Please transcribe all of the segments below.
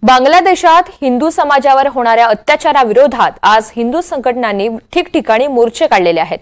बांगलादेशात हिंदू समाजावर होणाऱ्या अत्याचाराविरोधात आज हिंदू संघटनांनी ठिकठिकाणी मोर्चे काढलेले आहेत।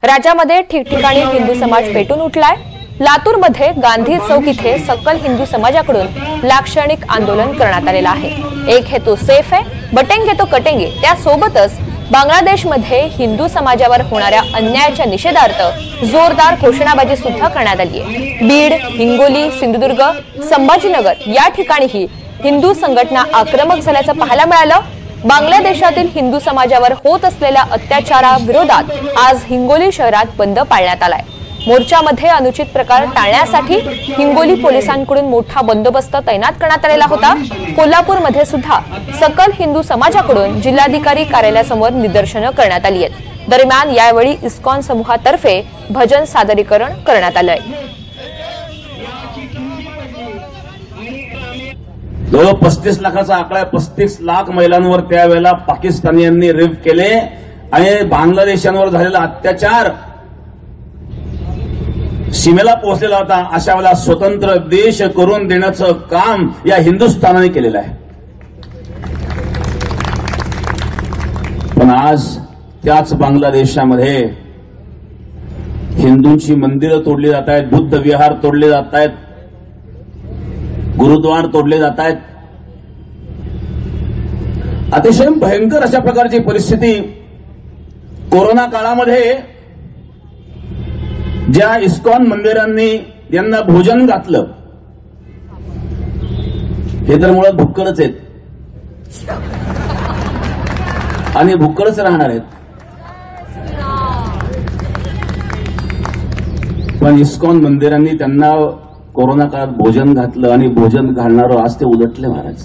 राज्यामध्ये ठिकठिकाणी हिंदू समाज पेटून उठलाय। लातूरमध्ये गांधी चौक इथे सकल हिंदू समाजाकडून लाक्षणिक आंदोलन करण्यात आलेलं आहे। एक है तो सेफ है, बटेंगे तो कटेंगे। त्यासोबतच बांगलादेशमध्ये हिंदू समाजावर होणाऱ्या अन्यायाच्या निषेधार्थ जोरदार घोषणाबाजी सुद्धा करण्यात आली आहे। बीड, हिंगोली, सिंधुदुर्ग, संभाजीनगर या ठिकाणीही हिंदू संघटना आक्रमक झाल्याचं पाहायला मिळालं। बांगलादेशातील हिंदू समाजावर होत असलेल्या अत्याचाराविरोधात आज हिंगोली शहरात बंद पाळण्यात आलाय। मोर्चामध्ये अनुचित प्रकार टाळण्यासाठी हिंगोली पोलिसांकडून मोठा बंदोबस्त तैनात करण्यात आलेला होता। कोल्हापूरमध्ये सुद्धा सकल हिंदू समाजाकडून जिल्हाधिकारी कार्यालयासमोर निदर्शनं करण्यात आली आहेत। दरम्यान यावेळी इस्कॉन समूहातर्फे भजन सादरीकरण करण्यात आलंय। जवळ 35 लाखाचा आकडा, 35 लाख महिलांवर त्यावेळेला पाकिस्तानीयांनी रेप केले आणि बांगलादेशांवर झालेला अत्याचार सीमेला पोहोचलेला होता। अशा वेळेला स्वतंत्र देश करून देण्याचं काम या हिंदुस्थानाने केलेलं आहे। पण आज त्याच बांगलादेशामध्ये हिंदूंची मंदिरं तोडली जात आहेत, बुद्ध विहार तोडले जात आहेत, गुरुद्वार तोडले जात आहेत। अतिशय भयंकर अशा प्रकारची परिस्थिती कोरोना काळामध्ये ज्या इस्कॉन मंदिरांनी यांना भोजन घातलं, हे तर मुळात भुक्कडच आहेत आणि भुक्कडच राहणार आहेत। पण इस्कॉन मंदिरांनी त्यांना कोरोना काळात भोजन घातलं आणि भोजन घालणारं आज ते उलटले महाराज।